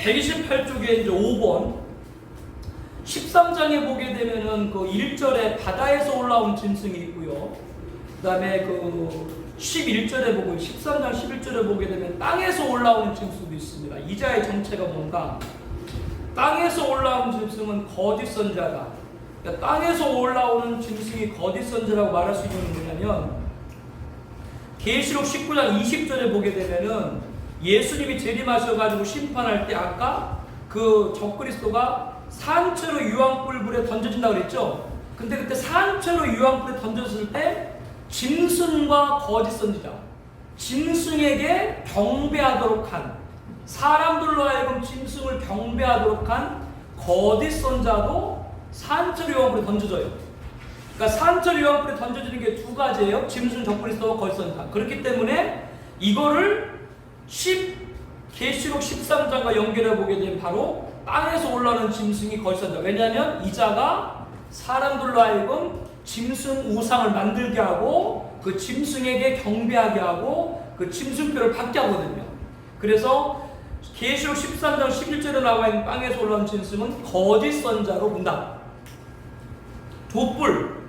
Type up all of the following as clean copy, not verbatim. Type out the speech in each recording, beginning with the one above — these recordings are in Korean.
128쪽에 이제 5번 13장에 보게 되면은 그 1절에 바다에서 올라온 짐승이 있고요. 그 다음에 그 11절에 보고 13장 11절에 보게 되면 땅에서 올라오는 짐승도 있습니다. 이자의 정체가 뭔가? 땅에서 올라온 짐승은 거짓 선자다. 그러니까 땅에서 올라오는 짐승이 거짓 선자라고 말할 수 있는 게 뭐냐면 계시록 19장 20절에 보게 되면은 예수님이 재림하셔가지고 심판할 때 아까 그 적그리스도가 산채로 유황불 불에 던져진다고 그랬죠. 근데 그때 산채로 유황불에 던졌을 때 짐승과 거짓 선지자, 짐승에게 경배하도록 한, 사람들로 하여금 짐승을 경배하도록 한 거짓 선자도 산채로 유황불에 던져져요. 그러니까 산채로 유황불에 던져지는 게 두 가지예요. 짐승, 적그리스도와 거짓 선지자. 그렇기 때문에 이거를 계시록 13장과 연결해 보게 되면 바로 땅에서 올라오는 짐승이 거짓 선지자. 왜냐하면 이자가 사람들로 하여금 짐승 우상을 만들게 하고 그 짐승에게 경배하게 하고 그 짐승뼈를 받게 하거든요. 그래서 계시록 13장 11절에 나와 있는 땅에서 올라온 짐승은 거짓 선자로 본다. 돛불,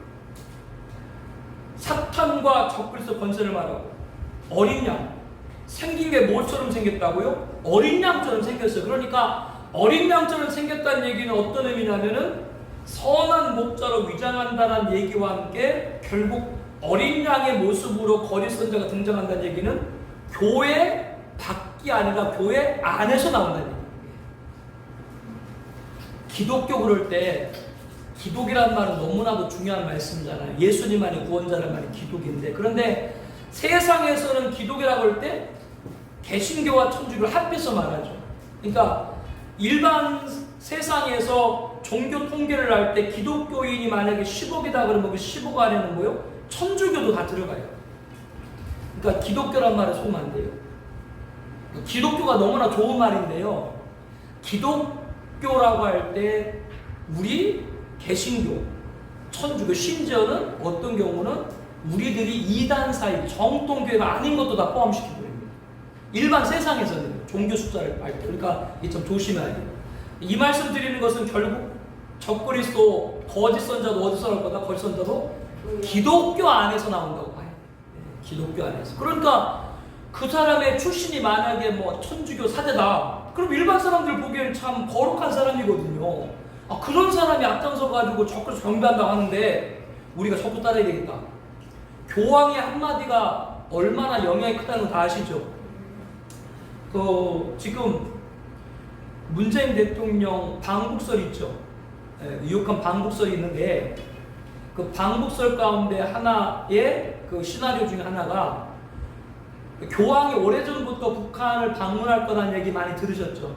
사탄과 적그리스도 권세를 말하고 어린 양, 생긴 게 뭐처럼 생겼다고요? 어린 양처럼 생겼어요. 그러니까 어린 양처럼 생겼다는 얘기는 어떤 의미냐면은 선한 목자로 위장한다는 얘기와 함께 결국 어린 양의 모습으로 거짓 선자가 등장한다는 얘기는 교회 밖이 아니라 교회 안에서 나온다는 얘기예요. 기독교 그럴 때 기독이라는 말은 너무나도 중요한 말씀이잖아요. 예수님만이 구원자라는 말이 기독인데, 그런데 세상에서는 기독이라고 할 때 개신교와 천주교를 합해서 말하죠. 그러니까 일반 세상에서 종교 통계를 할 때 기독교인이 만약에 10억이다 그러면 그 10억 안에는 뭐요? 천주교도 다 들어가요. 그러니까 기독교란 말에 속으면 안 돼요. 기독교가 너무나 좋은 말인데요. 기독교라고 할 때 우리 개신교, 천주교, 심지어는 어떤 경우는 우리들이 이단사이, 정통교회가 아닌 것도 다 포함시키고 있습니다. 일반 세상에서는 종교 숫자를 알 때. 그러니까 이 점 조심해야 돼요. 이 말씀 드리는 것은 결국 적그리스도, 거짓 선자도 어디서 나올 거다? 거짓 선자도 기독교 안에서 나온다고 봐요. 기독교 안에서. 그러니까 그 사람의 출신이 만약에 뭐 천주교 사제다. 그럼 일반 사람들 보기에는 참 거룩한 사람이거든요. 그런 사람이 앞장서 가지고 적그리스도 경배한다고 하는데 우리가 적극 따라야 되겠다. 교황의 한마디가 얼마나 영향이 크다는 거 다 아시죠? 지금 문재인 대통령 방북설 있죠. 유혹한 방북설이 있는데 그 방북설 가운데 하나의 그 시나리오 중에 하나가 교황이 오래전부터 북한을 방문할 거라는 얘기 많이 들으셨죠.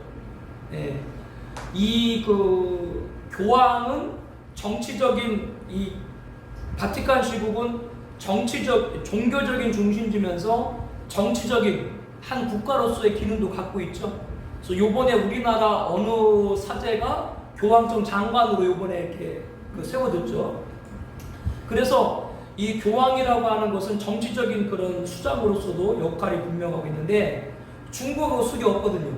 이 그 교황은 정치적인 이 바티칸 시국은 종교적인 중심지면서 정치적인 한 국가로서의 기능도 갖고 있죠. 그래서 요번에 우리나라 어느 사제가 교황청 장관으로 요번에 이렇게 세워졌죠. 그래서 이 교황이라고 하는 것은 정치적인 그런 수장으로서도 역할이 분명하고 있는데 중국하고 수교 없거든요.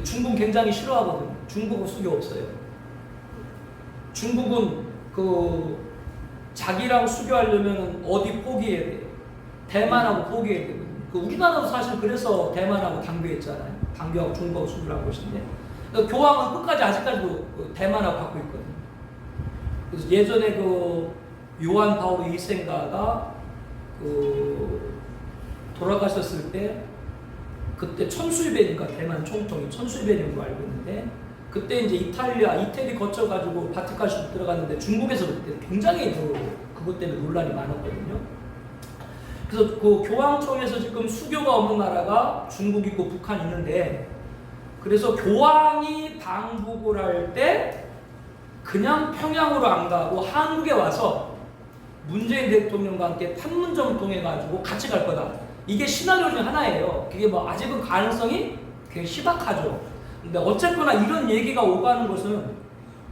중국 굉장히 싫어하거든요. 중국하고 수교 없어요. 중국은 자기랑 수교하려면 어디 포기해야 돼요? 대만하고 포기해야 되거든요. 우리나라도 사실 그래서 대만하고 당교했잖아요. 당교하고 중국하고 수교를 한 것인데 교황은 끝까지 아직까지도 대만하고 갖고 있거든요. 그래서 예전에 요한 바오로 2세인가가 돌아가셨을 때 그때 천수일배니까 대만 총통이 천수일배인 거 알고 있는데 그때 이제 이태리 거쳐가지고 바티칸시로 들어갔는데 중국에서 그때 굉장히 그것 때문에 논란이 많았거든요. 그래서 그 교황청에서 지금 수교가 없는 나라가 중국 있고 북한 있는데 그래서 교황이 방북을 할 때 그냥 평양으로 안 가고 한국에 와서 문재인 대통령과 함께 판문점을 통해 가지고 같이 갈 거다. 이게 시나리오 중 하나예요. 그게 뭐 아직은 가능성이 굉장히 희박하죠. 근데 어쨌거나 이런 얘기가 오가는 것은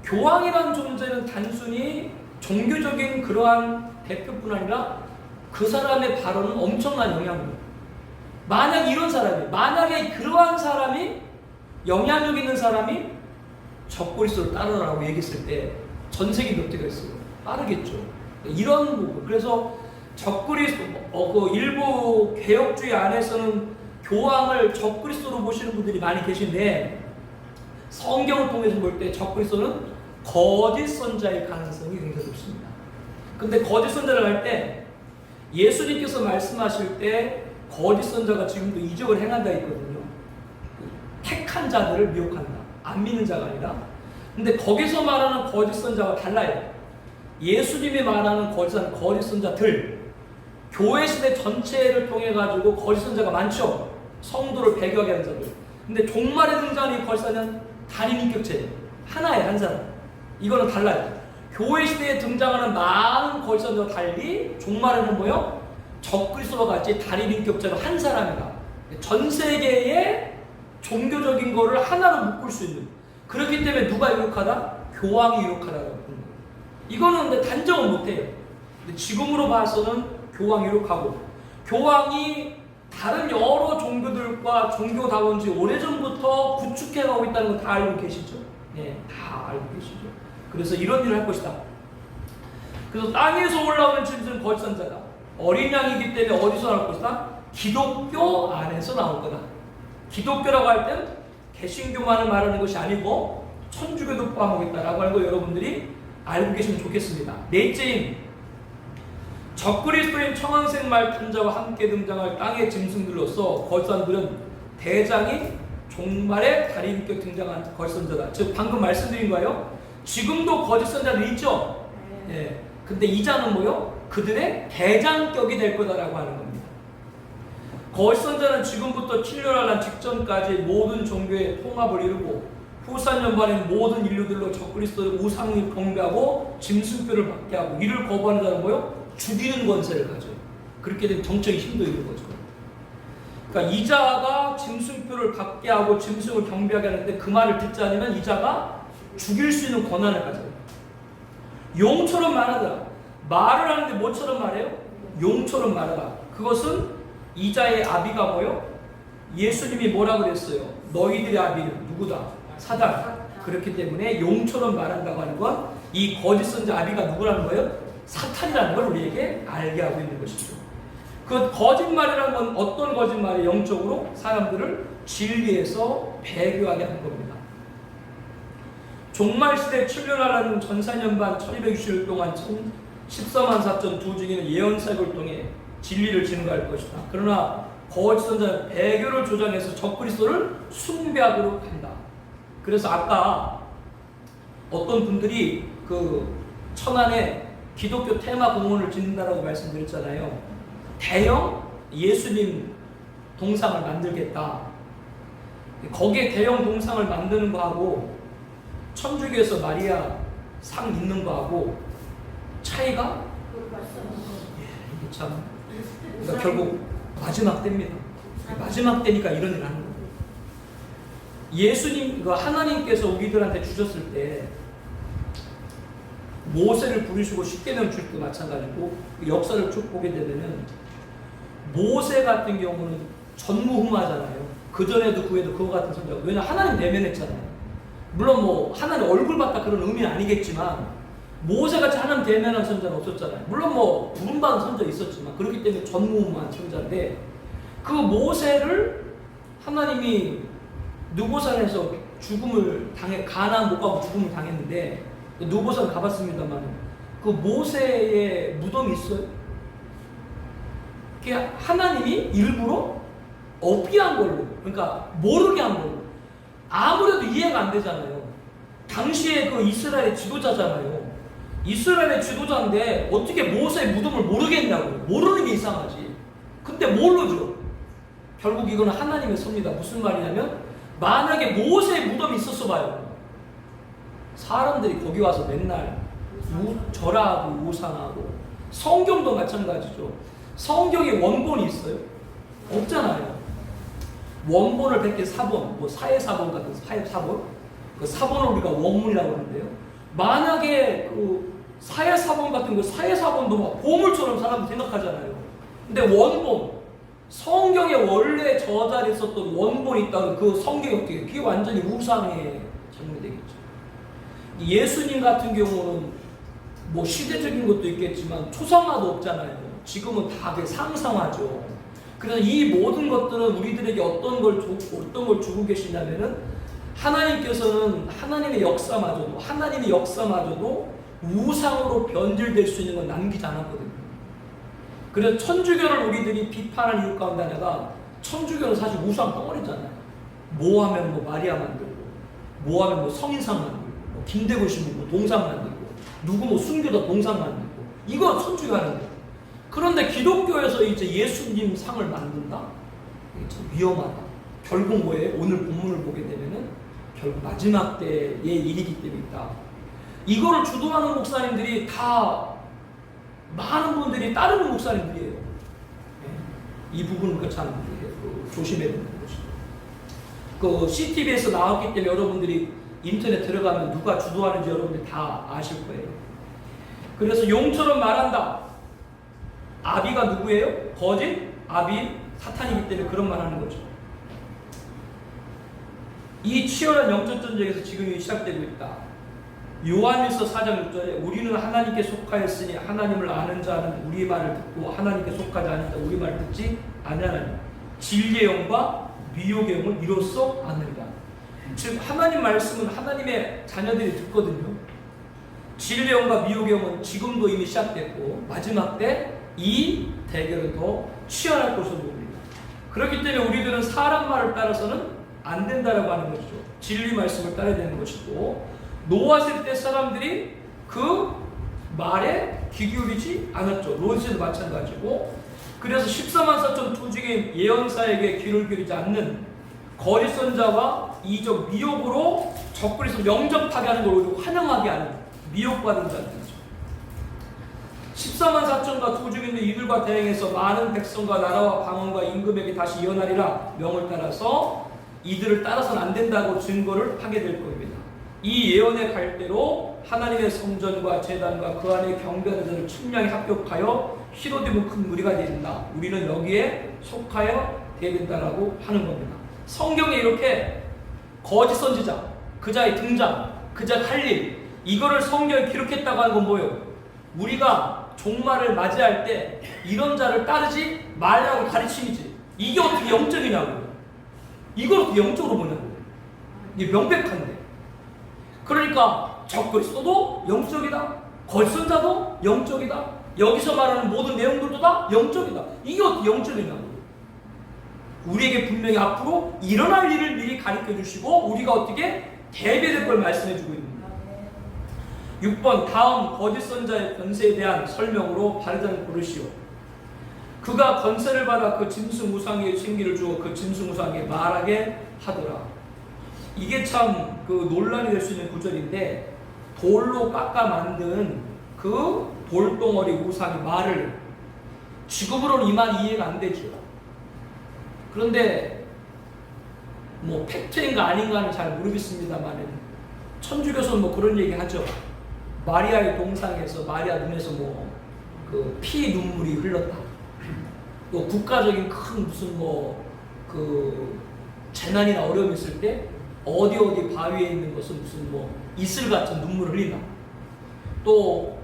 교황이라는 존재는 단순히 종교적인 그러한 대표뿐 아니라 그 사람의 발언은 엄청난 영향입니다. 만약에 그러한 사람이 영향력 있는 사람이 적그리스도를 따르라고 얘기했을 때 전 세계는 어떻게 했어요? 따르겠죠. 이런 부분. 그래서 적그리스도 그 일부 개혁주의 안에서는 교황을 적그리스도로 보시는 분들이 많이 계신데 성경을 통해서 볼 때 적그리스도는 거짓 선자의 가능성이 굉장히 높습니다. 근데 거짓 선자를 할 때 예수님께서 말씀하실 때 거짓 선자가 지금도 이적을 행한다 했거든요. 택한 자들을 미혹한다. 안 믿는 자가 아니라. 근데 거기서 말하는 거짓 선자와 달라요. 예수님이 말하는 거짓 선자들, 교회 시대 전체를 통해 가지고 거짓 선자가 많죠. 성도를 배교하게 하는 자들. 근데 종말에 등장하는 이 거짓 선자는 단임 인격체, 하나의 한 사람. 이거는 달라요. 교회 시대에 등장하는 많은 거짓 선자와 달리 종말에는 뭐요? 적그리스도와 같이 단임 인격체가 한 사람이다. 전 세계의 종교적인 거를 하나로 묶을 수 있는. 그렇기 때문에 누가 유력하다? 교황이 유력하다고 보는 거예요. 이거는 근데 단정은 못해요. 근데 지금으로 봐서는 교황이 유력하고, 교황이 다른 여러 종교들과 종교다운지 오래전부터 구축해가고 있다는 거 다 알고 계시죠? 네, 다 알고 계시죠? 그래서 이런 일을 할 것이다. 그래서 땅에서 올라오는 짐승은 거짓 선자다. 어린 양이기 때문에 어디서 나올 것이다? 기독교 안에서 나올 거다. 기독교라고 할 땐 개신교만을 말하는 것이 아니고 천주교도 포함하고 있다라고 하는 거 여러분들이 알고 계시면 좋겠습니다. 넷째인 적그리스도인 청황색 말 탄자와 함께 등장할 땅의 짐승들로서 거짓선들은 대장인 종말의 달인격 등장한 거짓선자다. 즉 방금 말씀드린 거예요. 지금도 거짓선자들이 있죠. 예. 근데 이자는 뭐요? 그들의 대장격이 될 거다라고 하는 겁니다. 거짓선자는 지금부터 7년할 직전까지 모든 종교의 통합을 이루고 후산연반인 모든 인류들로 적그리스도의 우상을 경배하고 짐승뼈를 받게 하고 이를 거부하는 자는 뭐요? 죽이는 권세를 가져요. 그렇게 되면 정적인 힘도 있는 거죠. 그러니까 이자가 짐승뼈를 받게 하고 짐승을 경배하게 하는데 그 말을 듣지 않으면 이자가 죽일 수 있는 권한을 가져요. 용처럼 말하더라. 말을 하는데 뭐처럼 말해요? 용처럼 말하라. 그것은 이자의 아비가 뭐요? 예수님이 뭐라 그랬어요? 너희들의 아비는 누구다? 사단. 그렇기 때문에 용처럼 말한다고 하는 건 이 거짓 선자 아비가 누구라는 거예요? 사탄이라는 걸 우리에게 알게 하고 있는 것이죠. 그 거짓말이라는 건 어떤 거짓말이 영적으로 사람들을 진리에서 배교하게 하는 겁니다. 종말시대 7년하라는 전사년반 1260일 동안 14만 4천 두 중에는 예언사역을 통해 진리를 증거할 것이다. 그러나 거짓 선자는 배교를 조장해서 적그리스도를 숭배하도록 한다. 그래서 아까 어떤 분들이 그 천안에 기독교 테마 공원을 짓는다라고 말씀드렸잖아요. 대형 예수님 동상을 만들겠다. 거기에 대형 동상을 만드는 거하고 천주교에서 마리아 상 있는 거하고 차이가 이게 참 그러니까 결국 마지막 때입니다. 마지막 때니까 이런 일을 하는 거예요. 예수님, 하나님께서 우리들한테 주셨을 때 모세를 부르시고 십계명 줄 때 마찬가지고 역사를 쭉 보게 되면은 모세 같은 경우는 전무후무하잖아요. 그 전에도 그 후에도 그와 같은 선자고. 왜냐 하나님 대면했잖아요. 물론 뭐 하나님 얼굴 봤다 그런 의미는 아니겠지만 모세같이 하나님 대면한 선자는 없었잖아요. 물론 뭐 부름받은 선자 있었지만 그렇기 때문에 전무후무한 선자인데 그 모세를 하나님이 느보산에서 죽음을 당해 가나안 못 가고 죽음을 당했는데 느보산 가봤습니다만 그 모세의 무덤이 있어요. 그게 하나님이 일부러 어피한 걸로, 그러니까 모르게 한 걸로. 아무래도 이해가 안 되잖아요. 당시에 그 이스라엘의 지도자잖아요. 이스라엘의 지도자인데 어떻게 모세의 무덤을 모르겠냐고요. 모르는 게 이상하지. 근데 모르죠. 결국 이거는 하나님의 섭니다. 무슨 말이냐면 만약에 모세의 무덤이 있었어 봐요. 사람들이 거기 와서 맨날 절하고 우상하고. 성경도 마찬가지죠. 성경에 원본이 있어요? 없잖아요. 원본을 100개 사본, 뭐 사회사본 같은 사회사본? 그 사본을 우리가 원문이라고 하는데요. 만약에 그 사회사본 같은 거 사회사본도 막 보물처럼 사람들이 생각하잖아요. 근데 원본, 성경에 원래 저자리에 있었던 원본이 있다면 그 성경이 어떻게 해요? 그게 완전히 우상의 장면이 되겠죠. 예수님 같은 경우는 뭐 시대적인 것도 있겠지만 초상화도 없잖아요. 지금은 다 그게 상상하죠. 그래서 이 모든 것들은 우리들에게 어떤 걸 주고 계시냐면은 하나님께서는 하나님의 역사마저도 우상으로 변질될 수 있는 건 남기지 않았거든요. 그래서 천주교를 우리들이 비판하는 이유 가운데 하나가 천주교는 사실 우상 덩어리잖아요. 뭐 하면 뭐 마리아 만들고, 뭐 하면 뭐 성인상 만들고, 뭐 김대구 신부 뭐 동상 만들고, 누구 뭐 순교도 동상 만들고, 이거 천주교 하는 거예요. 그런데 기독교에서 이제 예수님 상을 만든다? 이게 참 위험하다. 결국 뭐예요? 오늘 본문을 보게 되면은 결국 마지막 때의 일이기 때문이다. 이거를 주도하는 목사님들이 다 많은 분들이 따르는 목사님들이에요. 이 부분은 참 조심해야 되는 것이죠. 그 CTV에서 나왔기 때문에 여러분들이 인터넷 들어가면 누가 주도하는지 여러분들이 다 아실 거예요. 그래서 용처럼 말한다. 아비가 누구예요? 거짓? 아비 사탄이기 때문에 그런 말 하는 거죠. 이 치열한 영적 전쟁에서 지금 시작되고 있다. 요한일서 4장 6절에 우리는 하나님께 속하였으니 하나님을 아는 자는 우리 말을 듣고 하나님께 속하지 않은 자 우리 말을 듣지 아니하나니 진리의 영과 미혹의 영을 이로써 아느니라. 즉 하나님 말씀은 하나님의 자녀들이 듣거든요. 진리의 영과 미혹의 영은 지금도 이미 시작됐고 마지막 때 이 대결은 더 치열할 것으로 보입니다. 그렇기 때문에 우리들은 사람 말을 따라서는 안 된다라고 하는 것이죠. 진리 말씀을 따라야 되는 것이고 노아실 때 사람들이 그 말에 귀 기울이지 않았죠. 롯도 마찬가지고. 그래서 14만 4천 조직의 예언사에게 귀를 기울이지 않는 거짓 선자와 이적 미혹으로 적그리스도 영접하게 하는 걸 오히려 환영하게 하는 미혹받은 자들이죠. 14만 4천과 조직인데 이들과 대행해서 많은 백성과 나라와 방언과 임금에게 다시 예언하리라 명을 따라서 이들을 따라서는 안 된다고 증거를 하게 될 겁니다. 이 예언의 갈대로 하나님의 성전과 제단과 그 안에 경배하는 자를 측량에 합격하여 히로디무 큰 무리가 된다. 우리는 여기에 속하여 되어야 된다라고 하는 겁니다. 성경에 이렇게 거짓 선지자, 그자의 등장, 그자가 할 일, 이거를 성경에 기록했다고 하는 건 뭐예요? 우리가 종말을 맞이할 때 이런 자를 따르지 말라고 가르침이지. 이게 어떻게 영적이냐고요. 이걸 어떻게 영적으로 보냐고요. 이게 명백한데. 그러니까 적그리스도도 영적이다. 거짓 선자도 영적이다. 여기서 말하는 모든 내용들도 다 영적이다. 이게 어떻게 영적이냐고요. 우리에게 분명히 앞으로 일어날 일을 미리 가르쳐 주시고 우리가 어떻게 대비될 걸 말씀해 주고 있습니다. 6번 다음 거짓 선자의 권세에 대한 설명으로 바르다는 고르시오. 그가 권세를 받아 그 짐승 우상에게 신기를 주어 그 짐승 우상에게 말하게 하더라. 이게 참 그 논란이 될 수 있는 구절인데 돌로 깎아 만든 그 돌덩어리 우상이 말을 지금으로는 이 말이 이해가 안 되죠. 그런데 뭐 팩트인가 아닌가는 잘 모르겠습니다만 천주교에서는 뭐 그런 얘기 하죠. 마리아의 동상에서 마리아 눈에서 뭐 그 피 눈물이 흘렀다. 또 국가적인 큰 무슨 뭐 그 재난이나 어려움이 있을 때 어디 바위에 있는 것은 무슨 뭐 이슬 같은 눈물을 흘린다. 또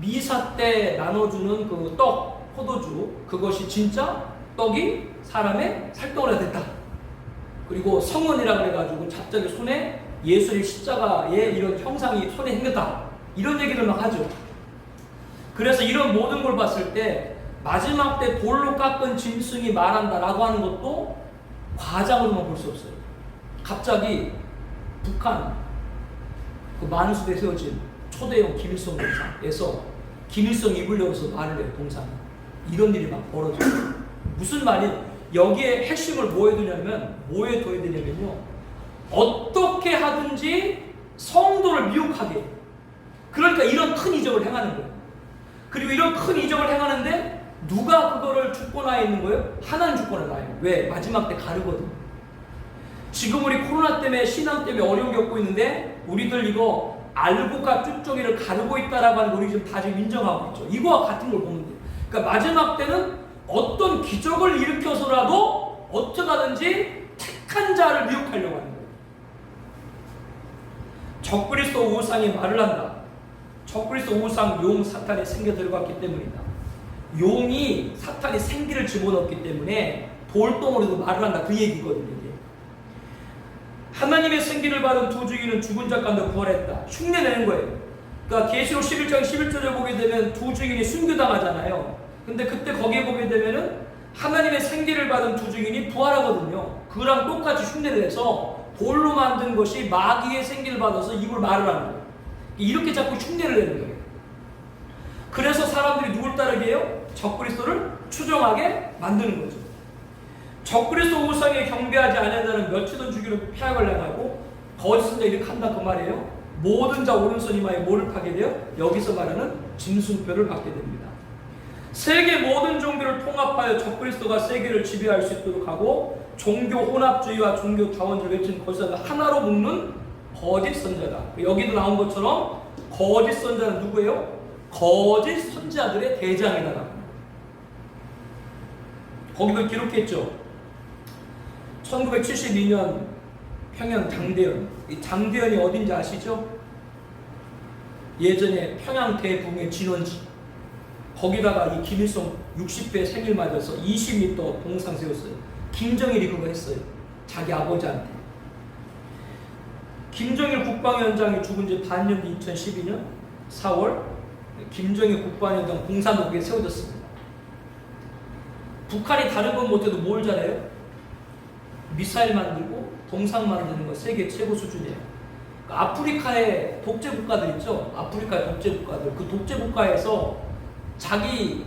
미사 때 나눠주는 그 떡, 포도주 그것이 진짜 떡이 사람의 살덩어리가 됐다. 그리고 성원이라고 해가지고 갑자기 손에 예수의 십자가의 이런 형상이 손에 생겼다. 이런 얘기를 막 하죠. 그래서 이런 모든 걸 봤을 때 마지막 때 돌로 깎은 짐승이 말한다라고 하는 것도 과장으로만 볼 수 없어요. 갑자기 북한 그 만수대에 세워진 초대형 김일성 동상에서 김일성 입을 열어서 말을 해요. 동상 이런 일이 막 벌어져요. 무슨 말이 여기에 핵심을 뭐에 둬야 되냐면요. 어떻게 하든지 성도를 미혹하게. 그러니까 이런 큰 이적을 행하는 거예요. 그리고 이런 큰 이적을 행하는데 누가 그거를 주권하에 있는 거예요? 하나님 주권에 나 있는 거예요. 왜? 마지막 때 가르거든. 지금 우리 코로나 때문에 신앙 때문에 어려움 겪고 있는데 우리들 이거 알고가 쭉저기를 가르고 있다라고 하는 거 우리 지금 다 지금 인정하고 있죠. 이거와 같은 걸 보면 돼요. 그러니까 마지막 때는 어떤 기적을 일으켜서라도 어떻게 하든지 택한 자를 미혹하려고 하는 거예요. 적그리스도 우상이 말을 한다. 적그리스도 우상 용 사탄이 생겨 들어갔기 때문이다. 용이 사탄이 생기를 집어넣었기 때문에 돌덩어리도 말을 한다. 그 얘기거든요. 이게. 하나님의 생기를 받은 두 증인은 죽은 자 가운데 부활했다. 흉내내는 거예요. 그러니까 계시록 11장 11절에 보게 되면 두 증인이 순교당하잖아요. 근데 그때 거기에 보게 되면은 하나님의 생기를 받은 두 증인이 부활하거든요. 그랑 똑같이 흉내를 내서 돌로 만든 것이 마귀의 생기를 받아서 입을 말을 하는 거예요. 이렇게 자꾸 흉내를 내는 거예요. 그래서 사람들이 누굴 따르게 해요? 적그리스도를 추종하게 만드는 거죠. 적그리스도 우상에 경배하지 않는다는 몇치든 주기로 폐악을 행하고 거짓 선자 이렇게 한다 그 말이에요. 모든 자 오른손 이마에 뭐를 파게 돼요? 여기서 말하는 짐승표를 받게 됩니다. 세계 모든 종교를 통합하여 적그리스도가 세계를 지배할 수 있도록 하고 종교 혼합주의와 종교 다원주의를 외치는 거짓을 하나로 묶는 거짓 선자다. 여기도 나온 것처럼 거짓 선자는 누구예요? 거짓 선자들의 대장이다. 거기도 기록했죠. 1972년 평양 장대현. 이 장대현이 어딘지 아시죠? 예전에 평양 대붕의 진원지. 거기다가 이 김일성 60회 생일 맞아서 20m 동상 세웠어요. 김정일이 그거 했어요. 자기 아버지한테. 김정일 국방위원장이 죽은 지 반년 뒤 2012년 4월 김정일 국방위원장 공산도 그게 세워졌습니다. 북한이 다른 건 못해도 뭘 잘해요? 미사일 만들고 동상 만드는 거 세계 최고 수준이에요. 그러니까 아프리카의 독재 국가들 있죠? 아프리카의 독재 국가들. 그 독재 국가에서 자기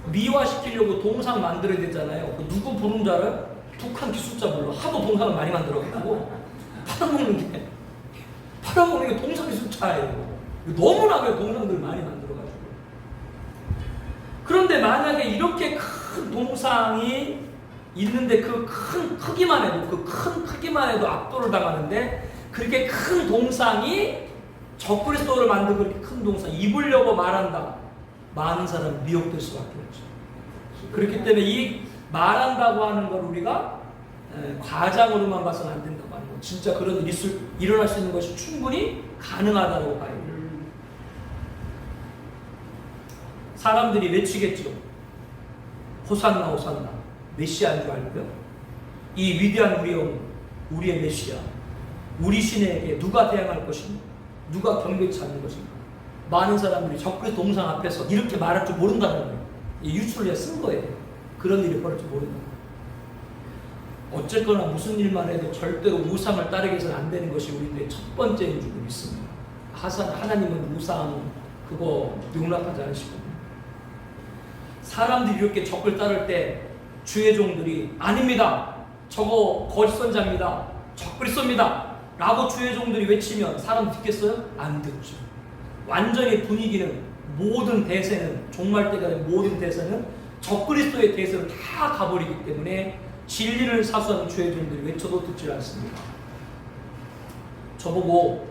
미화시키려고 동상 만들어야 되잖아요. 그 누구 부른 줄 알아요? 북한 기술자 불러. 하도 동상을 많이 만들어가지고 팔아먹는 게 동상 기술자예요. 너무나 그 동상들 많이 만들어가지고. 그런데 만약에 이렇게 큰 동상이 있는데 그 큰 크기만 해도 압도를 당하는데 그렇게 큰 동상이 적그리스도를 만든 그렇게 큰 동상 입으려고 말한다. 많은 사람이 미혹될 수밖에 없죠. 그렇기 때문에 이 말한다고 하는 걸 우리가 과장으로만 봐서는 안 된다고 하는 거. 진짜 그런 일이 일어날 수 있는 것이 충분히 가능하다고 봐요. 사람들이 외치겠죠. 호산나 호산나. 메시아인 줄 알고요. 이 위대한 우리의 메시아, 우리 신에게 누가 대항할 것인가? 누가 경배치 않는 것인가? 많은 사람들이 적그리스도 동상 앞에서 이렇게 말할 줄 모른다는 거예요. 유출을 쓴 거예요. 그런 일이 벌어질 줄 모른다. 어쨌거나 무슨 일만 해도 절대로 우상을 따르게 해서는 안 되는 것이 우리들의 첫 번째인 줄 믿습니다. 하나님은 우상 그거 용납하지 않으시거든요. 사람들이 이렇게 적을 따를 때 주의 종들이 아닙니다. 저거 거짓 선자입니다. 적그리스도입니다. 라고 주의 종들이 외치면 사람 듣겠어요? 안 듣죠. 완전히 분위기는 모든 대세는 종말 때가 된 모든 대세는 적그리스도의 대세로 다 가버리기 때문에 진리를 사수하는 주의 종들이 외쳐도 듣지 않습니다. 저보고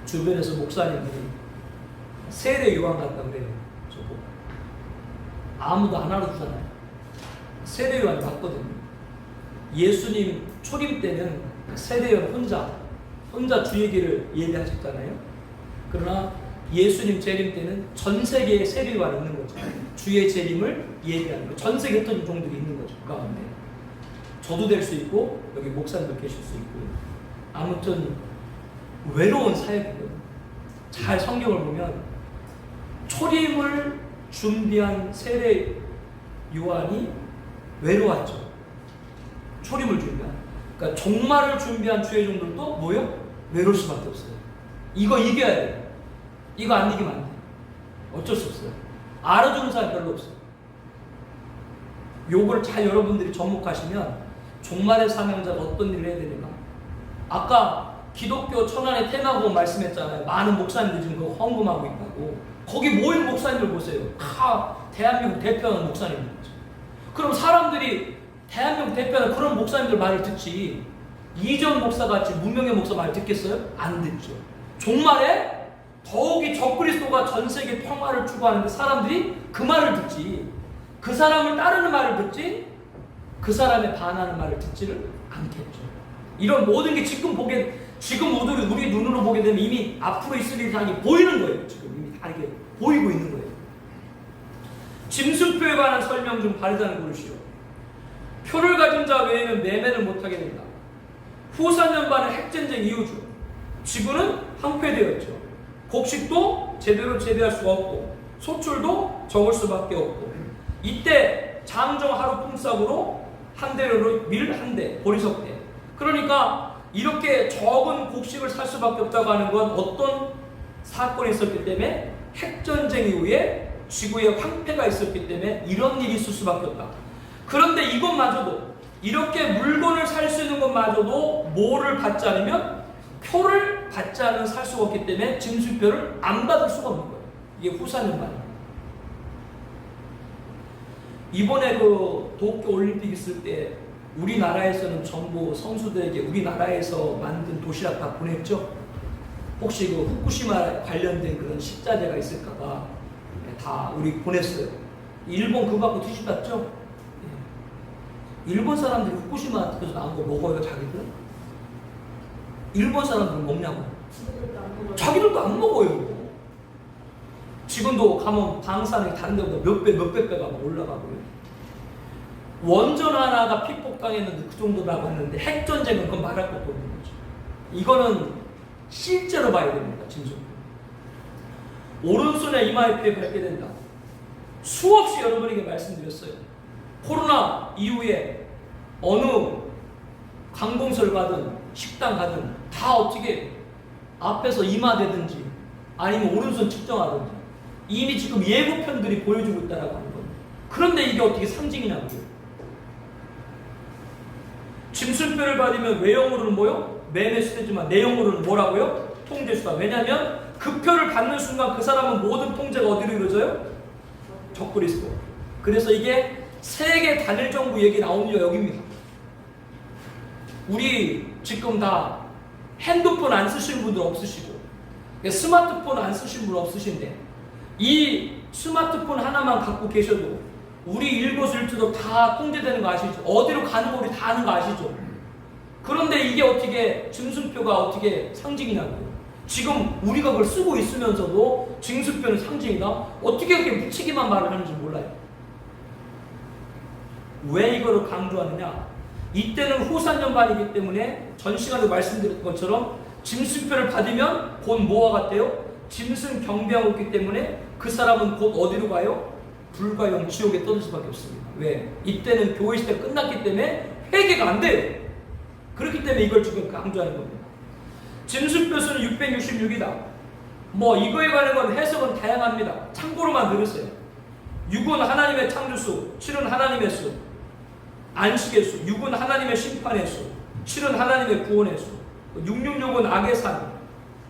주변에서 목사님들이 세례 요한 같다 그래요. 저보고 아무도 안 알아주잖아요. 세례 요한이 맞거든요. 예수님 초림 때는 세례 요한 혼자 주 얘기를 예배하셨잖아요. 그러나 예수님 재림 때는 전 세계에 세례 요한이 있는 거죠. 주의 재림을 예배하는 거. 전 세계 어떤 종들이 있는 거죠. 그 가운데 저도 될 수 있고 여기 목사님도 계실 수 있고요. 아무튼 외로운 사역이거든요. 잘 성경을 보면 초림을 준비한 세례 요한이 외로웠죠. 초림을 준비한. 그러니까 종말을 준비한 주의 종들도 뭐요? 외로울 수밖에 없어요. 이거 이겨야 돼요. 이거 안 이기면 안 돼요. 어쩔 수 없어요. 알아주는 사람 별로 없어요. 요걸 잘 여러분들이 접목하시면 종말의 사명자가 어떤 일을 해야 되는가. 아까 기독교 천안의 테마고 말씀했잖아요. 많은 목사님들이 지금 그거 헌금하고 있다고. 거기 모인 목사님들 보세요. 다 대한민국 대표하는 목사님들이죠. 그럼 사람들이 대한민국 대표하는 그런 목사님들 말을 듣지 이전 목사 같이 무명의 목사 말 듣겠어요? 안 듣죠. 종말에 더욱이 적그리스도가 전 세계 평화를 추구하는데 사람들이 그 말을 듣지, 그 사람을 따르는 말을 듣지, 그 사람에 반하는 말을 듣지를 않겠죠. 이런 모든 게 지금 우리 눈으로 보게 되면 이미 앞으로 있을 일이 보이는 거예요. 지금 이미 다르게 보이고 있는 거예요. 짐승표에 관한 설명 좀 바르자는 고르시오. 표를 가진 자 외에는 매매를 못하게 된다. 후 4년반의 핵전쟁 이후죠. 지구는 황폐되었죠. 곡식도 제대로 재배할 수가 없고 소출도 적을 수밖에 없고, 이때 장정 하루 품삯으로 한 대로 밀 한 대, 보리석대. 그러니까 이렇게 적은 곡식을 살 수밖에 없다고 하는 건 어떤 사건이 있었기 때문에, 핵전쟁 이후에 지구에 황폐가 있었기 때문에 이런 일이 있을 수밖에 없다. 그런데 이것마저도, 이렇게 물건을 살 수 있는 것마저도 뭐를 받지 않으면, 표를 받지 않으면 살 수가 없기 때문에 짐승표를 안 받을 수가 없는 거예요. 이게 후 4년반입니다. 이번에 그 도쿄 올림픽 있을 때 우리나라에서는 전부 선수들에게 우리나라에서 만든 도시락 다 보냈죠? 혹시 그 후쿠시마 관련된 그런 식자재가 있을까봐 다 우리 보냈어요. 일본 그거 갖고 뒤집었죠? 일본 사람들이 후쿠시마에서 나온 거 먹어요, 자기들? 일본 사람들은 먹냐고? 자기들도 안 먹어요. 지금도 가면 방사능이 다른 데보다 몇백 배가 올라가고요. 원전 하나가 피폭당했는데 그 정도라고 했는데, 핵전쟁은 그건 말할 것도 없는 거죠. 이거는 실제로 봐야 됩니다. 진짜. 오른손에 이마에 피해 밟게 된다. 수없이 여러분에게 말씀드렸어요. 코로나 이후에 어느 관공서를 가든 식당 가든 다 어떻게 앞에서 이마대든지 아니면 오른손 측정하든지 이미 지금 예고편들이 보여주고 있다라고 하는 겁니다. 그런데 이게 어떻게 상징이냐고요. 짐승표를 받으면 외형으로는 뭐요? 매매수대지만 내용으로는 뭐라고요? 통제수다. 왜냐하면 그 표를 받는 순간 그 사람은 모든 통제가 어디로 이루어져요? 적그리스도. 그래서 이게 세계 단일 정부 얘기 나오는 게 여기입니다. 우리 지금 다 핸드폰 안 쓰시는 분들 없으시고 스마트폰 안 쓰시는 분 없으신데, 이 스마트폰 하나만 갖고 계셔도 우리 일거수일투족 다 통제되는 거 아시죠? 어디로 가는 거 우리 다 아는 거 아시죠? 그런데 이게 어떻게 짐승표가 어떻게 상징이냐고요. 지금 우리가 그걸 쓰고 있으면서도 짐승표는 상징이다? 어떻게 그렇게 묻히기만 말을 하는지 몰라요. 왜 이거를 강조하느냐? 이때는 후 4년반이기 때문에 전 시간에 말씀드렸던 것처럼 짐승표를 받으면 곧 뭐와 같대요? 짐승 경배하고 있기 때문에 그 사람은 곧 어디로 가요? 불과 영 지옥에 떠들 수밖에 없습니다. 왜? 이때는 교회 시대가 끝났기 때문에 회개가 안 돼요. 그렇기 때문에 이걸 지금 강조하는 겁니다. 짐승표 수는 666이다. 뭐 이거에 관한 건 해석은 다양합니다. 참고로만 들으세요. 6은 하나님의 창조수, 7은 하나님의 수, 안식의 수, 6은 하나님의 심판의 수, 7은 하나님의 구원의 수, 666은 악의 산,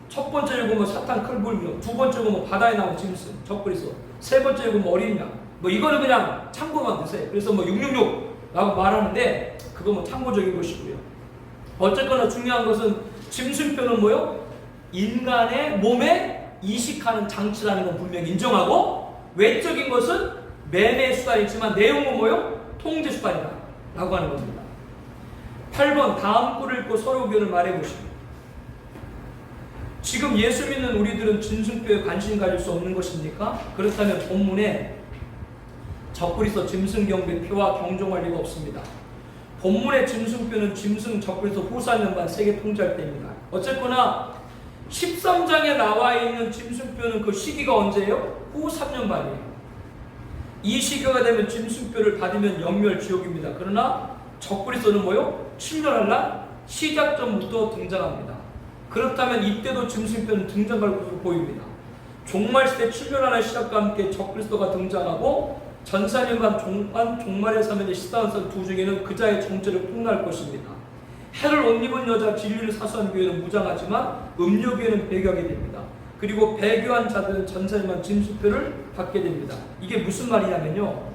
첫 번째 6은 사탄 클불교, 두 번째 6은 바다에 나온 짐승, 적그리스도, 세 번째 6은 어린 양. 뭐 이거는 그냥 참고만 드세요. 그래서 뭐 666라고 말하는데 그거 뭐 참고적인 것이고요. 어쨌거나 중요한 것은 짐승표는 뭐요? 인간의 몸에 이식하는 장치라는 건 분명히 인정하고, 외적인 것은 매매 수단이지만 내용은 뭐요? 통제 수단이다 라고 하는 겁니다. 8번 다음 글을 읽고 서로 의견을 말해보시고, 지금 예수 믿는 우리들은 짐승표에 관심 가질 수 없는 것입니까? 그렇다면 본문에 적그리스도 짐승 경배표와 경종할 리가 없습니다. 본문의 짐승표는 짐승 적그리스도 후 4년반 세계 통제할 때입니다. 어쨌거나 13장에 나와 있는 짐승표는 그 시기가 언제예요? 후 3년반이에요. 이 시기가 되면 짐승표를 받으면 영멸 지옥입니다. 그러나 적그리스도는 뭐요? 7년할 날 시작전부터 등장합니다. 그렇다면 이때도 짐승표는 등장할 것으로 보입니다. 종말시대 7년 안의 시작과 함께 적그리스도가 등장하고 전사년간 종말의 3년의 14년 두 중에는 그자의 정체를 폭로할 것입니다. 해를 옷 입은 여자, 진리를 사수한 교회는 무장하지만 음료교회는 배교하게 됩니다. 그리고 배교한 자들은 전사년간 짐승표를 받게 됩니다. 이게 무슨 말이냐면요,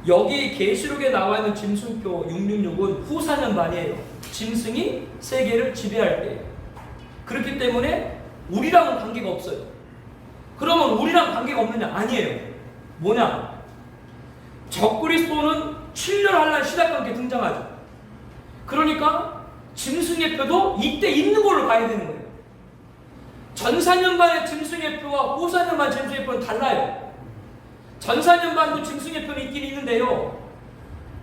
여기 계시록에 나와 있는 짐승표 666은 후 4년반이에요. 짐승이 세계를 지배할 때예요. 그렇기 때문에 우리랑은 관계가 없어요. 그러면 우리랑 관계가 없느냐? 아니에요. 뭐냐? 적그리스도는 7년 환란 시작과 함께 등장하죠. 그러니까 짐승의 표도 이때 있는 걸로 봐야 되는 거예요. 전사년반의 짐승의 표와 후사년반 짐승의 표는 달라요. 전사년반도 짐승의 표는 있긴 있는데요.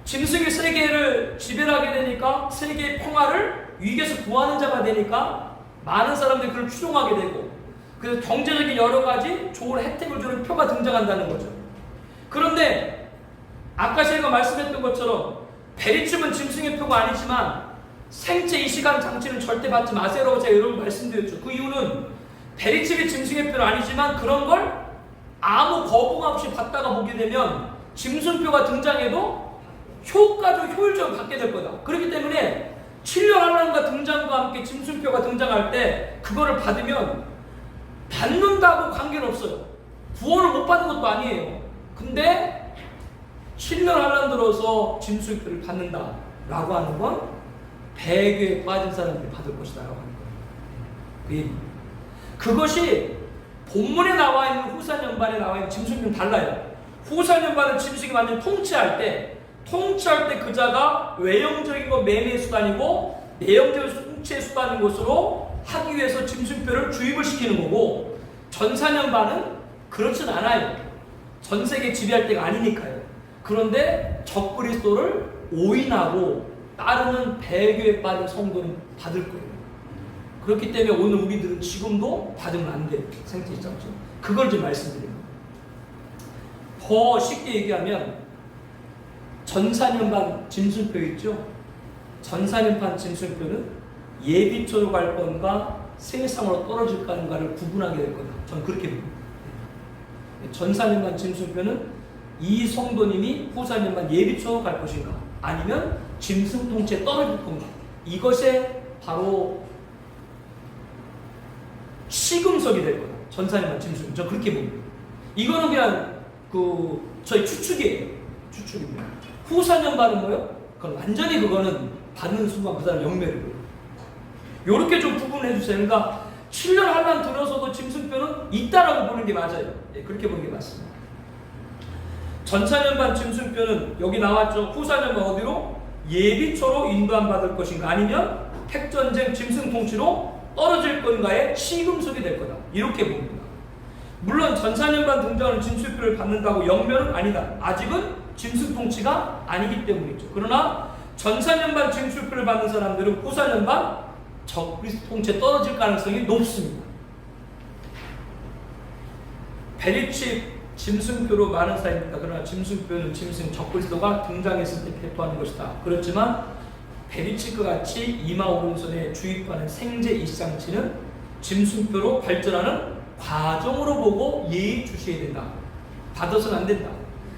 짐승이 세계를 지배하게 되니까 세계의 평화를 위기에서 구하는 자가 되니까 많은 사람들이 그걸 추종하게 되고, 그래서 경제적인 여러 가지 좋은 혜택을 주는 표가 등장한다는 거죠. 그런데 아까 제가 말씀했던 것처럼 베리칩은 짐승의 표가 아니지만 생체 이시간 장치는 절대 받지 마세요라고 제가 여러분 말씀드렸죠. 그 이유는 베리칩이 짐승의 표는 아니지만 그런 걸 아무 거부감 없이 받다가 보게 되면 짐승표가 등장해도 효과적 효율적으로 받게 될 거다. 그렇기 때문에 7년 환란과 등장과 함께 짐승표가 등장할 때 그거를 받으면 받는다고 관계는 없어요. 구원을 못 받는 것도 아니에요. 근데 7년 환란 들어서 짐승표를 받는다라고 하는 건 배교에 빠진 사람들이 받을 것이다 라고 하는 거예요. 그 얘기. 그것이 본문에 나와 있는 후사년반에 나와 있는 짐승표는 달라요. 후사년반은 짐승이 완전히 통치할 때 그 자가 외형적인 건 매매의 수단이고 내형적인 통치의 수단인 것으로 하기 위해서 짐승표를 주입을 시키는 거고, 전사년반은 그렇진 않아요. 전 세계 지배할 때가 아니니까요. 그런데 적그리스도를 오인하고 따르는 배교에 빠진 성도는 받을 거예요. 그렇기 때문에 오늘 우리들은 지금도 받으면 안 돼요. 생체 장치. 그걸 좀 말씀드립니다. 더 쉽게 얘기하면 전사년반 짐승표 있죠? 전사년반 짐승표는 예비초로 갈 건가 세상으로 떨어질 건가를 구분하게 될 거다. 저는 그렇게 봅니다. 전사년반 짐승표는 이 성도님이 후사년반 예비초로 갈 것인가 아니면 짐승 통치에 떨어질 건가, 이것에 바로 시금석이 될 거다. 전사년반 짐승. 저 그렇게 봅니다. 이거는 그냥 저희 추측이에요. 추측입니다. 후사년반은 뭐요? 그건 완전히 그거는 받는 순간 그 사람 영매를. 요렇게 좀 구분해 주세요. 그러니까 7년 환란 들어서도 짐승표는 있다라고 보는 게 맞아요. 네, 그렇게 보는 게 맞습니다. 전사년반 짐승표는 여기 나왔죠. 후사년반 어디로? 예비초로 인도함 받을 것인가 아니면 핵전쟁 짐승 통치로 떨어질 건가에 시금석이 될 거다. 이렇게 봅니다. 물론 전사년반 등장하는 짐승표를 받는다고 영면은 아니다. 아직은 짐승 통치가 아니기 때문이죠. 그러나 전사년반 짐승표를 받는 사람들은 후사년반 적그리스도 통치에 떨어질 가능성이 높습니다. 베리칩 짐승표로 많은 사이입니다. 그러나 짐승표는 짐승 적그리스도가 등장했을 때 배포하는 것이다. 그렇지만 베리칩과 같이 이마 오른손에 주입하는 생제 이시장치는 짐승표로 발전하는 과정으로 보고 예의주시해야 된다. 받아서는 안 된다.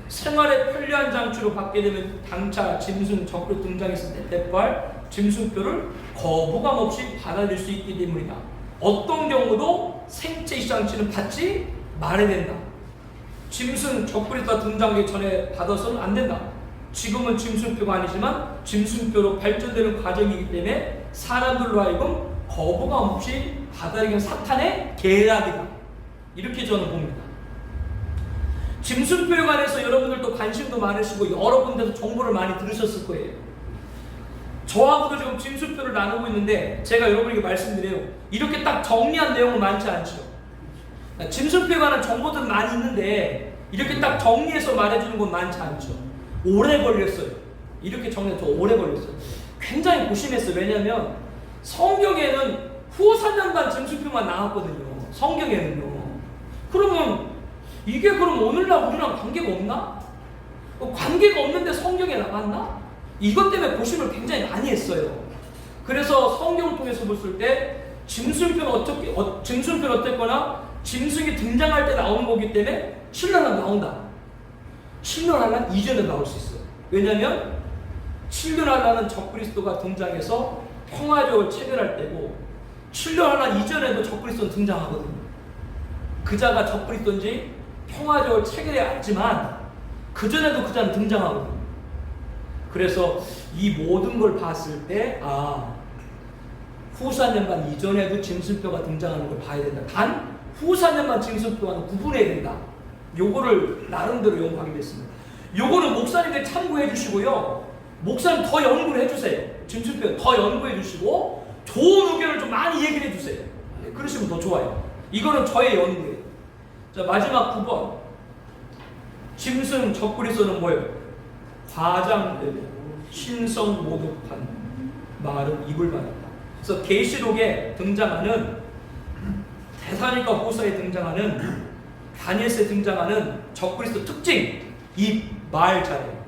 생활에 편리한 장치로 받게 되면 당차 짐승 적으로 등장했을 때 배포할 짐승표를 거부감 없이 받아들일 수 있기 때문이다. 어떤 경우도 생체 이시장치는 받지 말아야 된다. 짐승 적그리스도가 등장하기 전에 받아서는 안 된다. 지금은 짐승표가 아니지만 짐승표로 발전되는 과정이기 때문에 사람들로 하여금 거부감 없이 받아들이는 사탄의 계략이다. 이렇게 저는 봅니다. 짐승표에 관해서 여러분들도 관심도 많으시고 여러 군데서 정보를 많이 들으셨을 거예요. 저하고도 지금 짐승표를 나누고 있는데 제가 여러분에게 말씀드려요. 이렇게 딱 정리한 내용은 많지 않죠. 짐승표에 관한 정보들은 많이 있는데 이렇게 딱 정리해서 말해주는 건 많지 않죠. 오래 걸렸어요. 이렇게 정리해서 오래 걸렸어요. 굉장히 고심했어요. 왜냐하면 성경에는 후사년반 짐승표만 나왔거든요. 성경에는요. 그러면 이게 그럼 오늘날 우리랑 관계가 없나? 관계가 없는데 성경에 나왔나? 이것 때문에 고심을 굉장히 많이 했어요. 그래서 성경을 통해서 봤을 때 짐승표는 짐승표는 어쨌거나 짐승이 등장할 때 나오는 거기 때문에 7년은 나온다. 7년 하나 이전에 나올 수 있어요. 왜냐하면 7년 하나는 적그리스도가 등장해서 평화적으로 체결할 때고 7년 하나 이전에도 적그리스도는 등장하거든요. 그 자가 적그리스도인지 평화적으로 체결해야 알지만 그 전에도 그 자는 등장하거든요. 그래서 이 모든 걸 봤을 때 후 4년간 이전에도 짐승뼈가 등장하는 걸 봐야 된다. 단 후 4년만 짐승뼈와는 구분해야 된다. 요거를 나름대로 연구하게 됐습니다. 요거는 목사님들 참고해 주시고요. 목사님 더 연구를 해주세요. 짐승뼈 더 연구해 주시고 좋은 의견을 좀 많이 얘기해 주세요. 그러시면 더 좋아요. 이거는 저의 연구예요. 자, 마지막 9번. 짐승 적그리스도는 뭐예요? 과장되고 신성 모독한 말은 입을 받았다. 그래서 계시록에 등장하는 데살로니가 후서에 등장하는 다니엘서에 등장하는 적그리스도 특징, 입, 말 잘해요.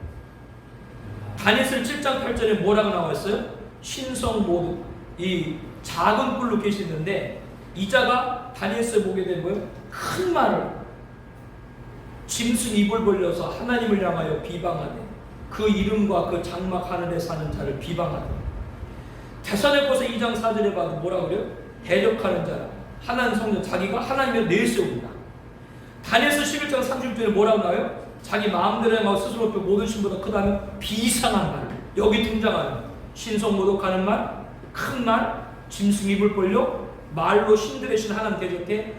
다니엘서 7장 8절에 뭐라고 나와 있어요? 신성 모독, 이 작은 뿔로 계시는데 이 자가 다니엘서에 보게 되면 뭐예요? 큰 말을 짐승 입을 벌려서 하나님을 향하여 비방하되 그 이름과 그 장막 하늘에 사는 자를 비방하되 데살로니가서 2장 4절에 봐도 뭐라고 그래요? 대적하는 자라 하나님 성전 자기가 하나님을 내세웁니다. 다니엘서 11장 36절에 뭐라고 나와요? 자기 마음대로 행하고 스스로 모든 신보다 크다는 비상한 말. 여기 등장하는 신성 모독하는 말, 큰 말, 짐승 입을 벌려 말로 신들의 신 하나님 대적해.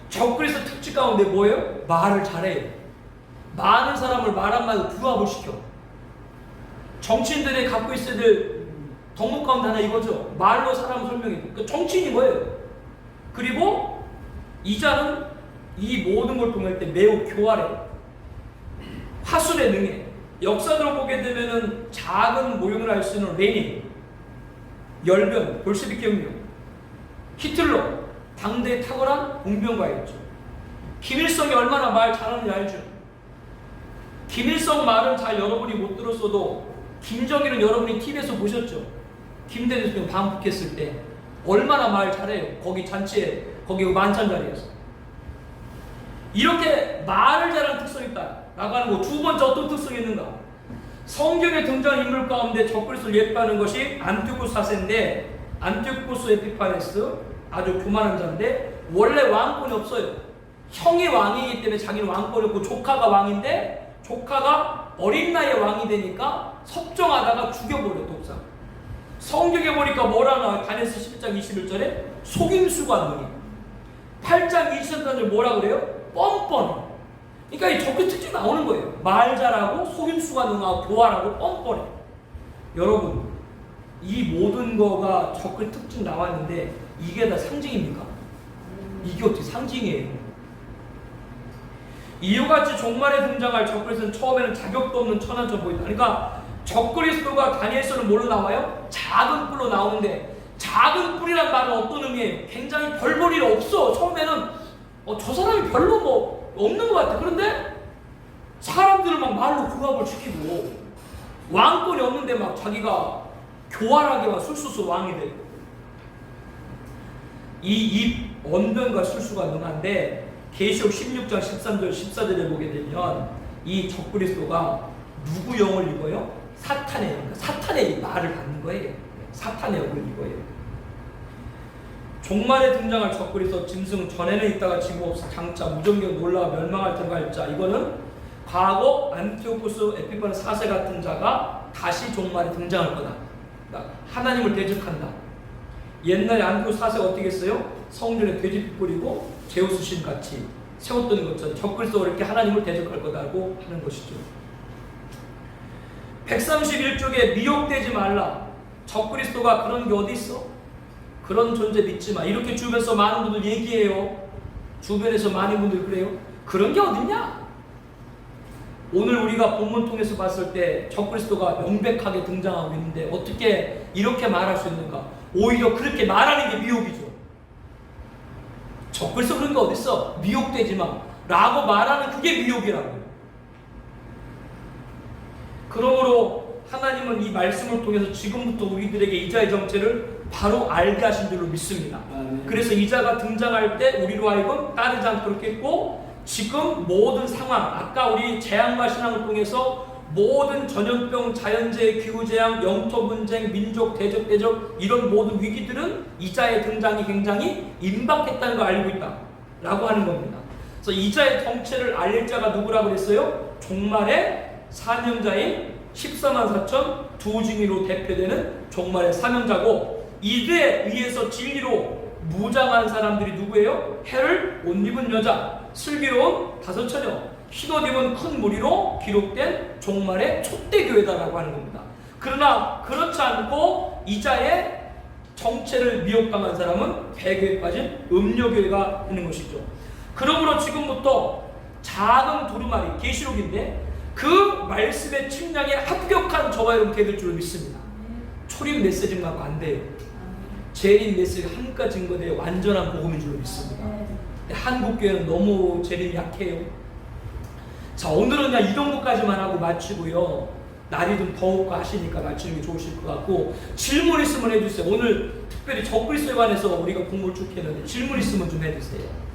적그리스도 특징 가운데 뭐예요? 말을 잘해요. 많은 사람을 말 한마디로 규합을 시켜. 정치인들이 갖고 있어야 될 덕목 가운데 하나 이거죠. 말로 사람을 설명해. 그러니까 정치인이 뭐예요? 그리고 이 자는 이 모든 걸 통할 때 매우 교활해. 화술에 능해. 역사적으로 보게 되면은 작은 모형을 할 수 있는 레닌, 열병, 볼셰비키 혁명, 히틀러, 당대에 탁월한 공병가였죠. 김일성이 얼마나 말 잘하는지 알죠? 김일성 말은 잘 여러분이 못 들었어도 김정일은 여러분이 TV에서 보셨죠? 김대중 대통령 방북했을 때 얼마나 말 잘해요. 거기 잔치에, 거기 만찬 자리에서. 이렇게 말을 잘하는 특성이 있다 라고 하는 거. 두 번째 어떤 특성이 있는가? 성경에 등장한 인물 가운데 적그리스도를 예표하는 것이 안티오쿠스 4세인데 안티오쿠스 에피파네스 아주 교만한 자인데 원래 왕권이 없어요. 형이 왕이기 때문에 자기는 왕권이 없고 조카가 왕인데 조카가 어린 나이에 왕이 되니까 섭정하다가 죽여버려. 독사. 성경에 보니까 뭐라 나와요? 다니엘서 11장 21절에 속임수가 능해. 8장 23절에 뭐라 그래요? 뻔뻔해. 그러니까 이 적그 특징이 나오는 거예요. 말 잘하고 속임수가 능하고 교활하고 뻔뻔해. 여러분, 이 모든 거가 적그 특징 나왔는데 이게 다 상징입니까? 이게 어떻게 상징이에요? 이유같이 종말에 등장할 적그리스도는 처음에는 자격도 없는 천한처럼 보인다. 그러니까 적그리스도가 다니엘서는 뭘로 나와요? 작은 뿔로 나오는데 작은 뿔이란 말은 어떤 의미예요? 굉장히 별 볼 일 없어. 처음에는 저 사람이 별로 뭐 없는 것 같아. 그런데 사람들을 막 말로 규합을 시키고 왕권이 없는데 막 자기가 교활하게 막 술수수 왕이 되고 이 입 언변과 술수가 능한데 계시록 16장 13절 14절에 보게 되면 이 적그리스도가 누구 영을 입어요? 사탄의 영. 사탄의 말을 받는 거예요. 사탄의 영을 입어요. 종말에 등장할 적그리스도 짐승은 전에는 있다가 지금 없어 장차 무정경 놀라워 멸망할 등갈 자. 이거는 과거 안티오쿠스 에피파네스 4세 같은 자가 다시 종말에 등장할 거다. 그러니까 하나님을 대적한다. 옛날에 안티오쿠스 4세가 어떻게 했어요? 성전에 돼지피 뿌리고 제우스 신 같이 세웠던 것처럼 적그리스도가 이렇게 하나님을 대적할 거다고 하는 것이죠. 131쪽에 미혹되지 말라. 적그리스도가 그런 게 어디 있어? 그런 존재 믿지 마. 이렇게 주변에서 많은 분들 얘기해요. 주변에서 많은 분들 그래요. 그런 게 어딨냐? 오늘 우리가 본문 통해서 봤을 때 적그리스도가 명백하게 등장하고 있는데 어떻게 이렇게 말할 수 있는가? 오히려 그렇게 말하는 게 미혹이죠. 적그리스도 그런 게 어딨어? 미혹되지 마 라고 말하는 그게 미혹이라고요. 그러므로 하나님은 이 말씀을 통해서 지금부터 우리들에게 이자의 정체를 바로 알게 하신 줄로 믿습니다. 그래서 이자가 등장할 때 우리로 하여금 따르지 않고 그렇게 했고 지금 모든 상황, 아까 우리 재앙과 신앙을 통해서 모든 전염병, 자연재해, 기후재앙, 영토분쟁, 민족, 대적 이런 모든 위기들은 이자의 등장이 굉장히 임박했다는 걸 알고 있다 라고 하는 겁니다. 그래서 이자의 정체를 알릴 자가 누구라고 그랬어요? 종말의 사명자인 14만 4천 두 증인으로 대표되는 종말의 사명자고 이에 의해서 진리로 무장한 사람들이 누구예요? 해를 옷 입은 여자, 슬기로운 다섯 처녀, 흰옷 입은 큰 무리로 기록된 종말의 촛대교회다라고 하는 겁니다. 그러나 그렇지 않고 이자의 정체를 미혹당한 사람은 배교에 빠진 음료교회가 되는 것이죠. 그러므로 지금부터 작은 두루마리 계시록인데 그 말씀의 침략에 합격한 저와 여러분 되될 줄 믿습니다. 초림 메시지 갖고 안 돼요. 재림 메시지 한가 증거대의 완전한 복음인 줄 믿습니다. 한국 교회는 너무 재림이 약해요. 자, 오늘은 그냥 이 정도까지만 하고 마치고요. 날이 좀 더웠고 하시니까 마치는 게 좋으실 것 같고, 질문 있으면 해주세요. 오늘 특별히 적그리스도에 관해서 우리가 공부를 쭉 했는데 질문 있으면 좀 해주세요.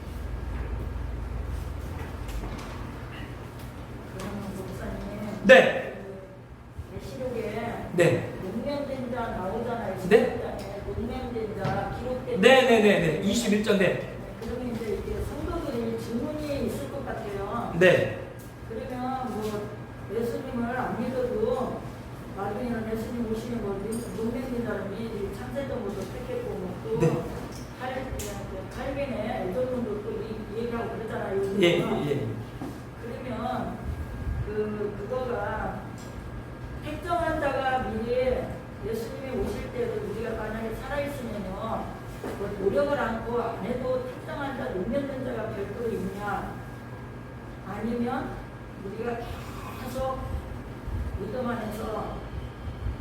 네. 계시록에 네. 농면된 자 나오잖아요. 네. 농면된 자 기록된. 네네네네. 21절 네. 그러면 이제 이게 성도들이 질문이 있을 것 같아요. 네. 그러면 뭐 예수님을 안 믿어도 나중에는 예수님 오시는 뭐 농면된 사람이 참새도부터 택했고 뭐또 네. 칼빈의 애절론도 또 얘기하고 그러잖아요. 예, 예. 그러면 그거가 택정한 자가 미리 예수님이 오실 때도 우리가 만약에 살아있으면요, 뭐 노력을 않고 안 해도 택정한 자, 농면된 자가 별도로 있냐, 아니면 우리가 계속 믿음 안에서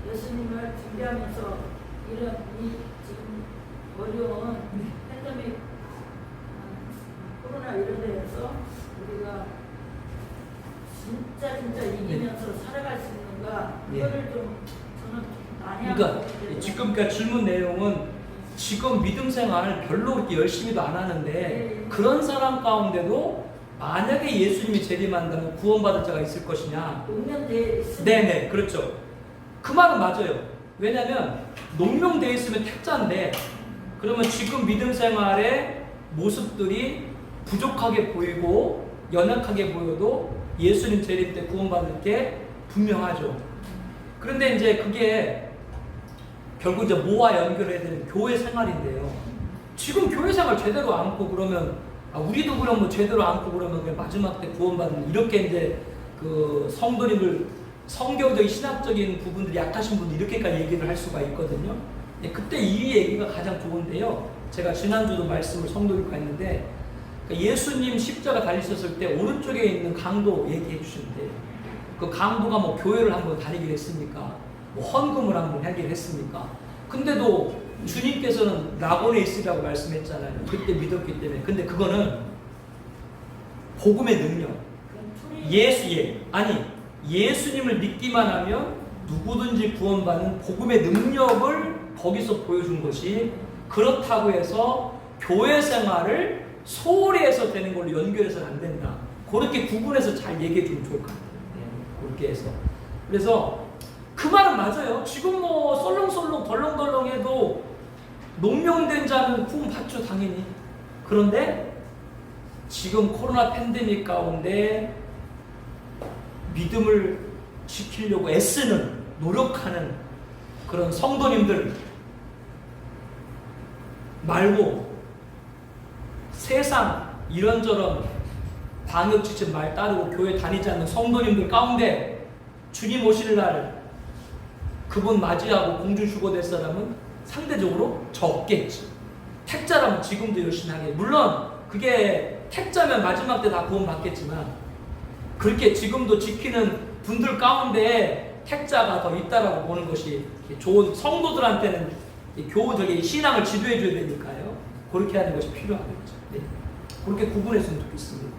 예수님을 준비하면서 이런 이 지금 어려운 팬데믹, 코로나 이런 데에서 우리가 진짜 이기면서 살아갈 수 있는가, 이거를 좀 저는 많이 하고 그러니까 지금 질문 내용은 지금 믿음 생활 별로 그렇게 열심히도 안 하는데 그런 사람 가운데도 만약에 예수님이 재림한다면 구원받을 자가 있을 것이냐? 농면되어 있으면. 네네, 그렇죠. 그 말은 맞아요. 왜냐하면 농명되어 있으면 택자인데, 그러면 지금 믿음 생활의 모습들이 부족하게 보이고 연약하게 보여도 예수님 재림 때 구원받을 게 분명하죠. 그런데 이제 그게 결국 이제 뭐와 연결해야 되는 교회 생활인데요. 지금 교회 생활 제대로 안고 그러면 우리도 그러면 제대로 안고 그러면 그냥 마지막 때 구원받는, 이렇게 이제 그 성도님들 성경적인 신학적인 부분들이 약하신 분들 이렇게까지 얘기를 할 수가 있거든요. 그때 이 얘기가 가장 좋은데요. 제가 지난주도 말씀을 성도님과 했는데, 예수님 십자가 달리셨을 때 오른쪽에 있는 강도 얘기해 주시면 돼요. 그 강도가 뭐 교회를 한번 다니기로 했습니까? 뭐 헌금을 한번 하기로 했습니까? 근데도 주님께서는 낙원에 있으라고 말씀했잖아요. 그때 믿었기 때문에. 근데 그거는 복음의 능력. 예수님을 믿기만 하면 누구든지 구원받는 복음의 능력을 거기서 보여준 것이, 그렇다고 해서 교회 생활을 소홀히 해서 되는 걸로 연결해서는 안 된다. 그렇게 구분해서 잘 얘기해 주면 좋을 것 같아요. 그렇게 해서. 그래서 그 말은 맞아요. 지금 뭐 썰렁썰렁 덜렁덜렁 해도 농명된 자는 구원 받죠, 당연히. 그런데 지금 코로나 팬데믹 가운데 믿음을 지키려고 애쓰는, 노력하는 그런 성도님들 말고 세상 이런저런 방역지침 말 따르고 교회 다니지 않는 성도님들 가운데 주님 오실 날 그분 맞이하고 공중 휴거될 사람은 상대적으로 적겠지. 택자라면 지금도 열심히 하게. 물론 그게 택자면 마지막 때 다 구원 받겠지만, 그렇게 지금도 지키는 분들 가운데 택자가 더 있다라고 보는 것이 좋은, 성도들한테는 교우적인 신앙을 지도해 줘야 되니까요. 그렇게 하는 것이 필요하겠죠. 네. 그렇게 구분했으면 좋겠습니다.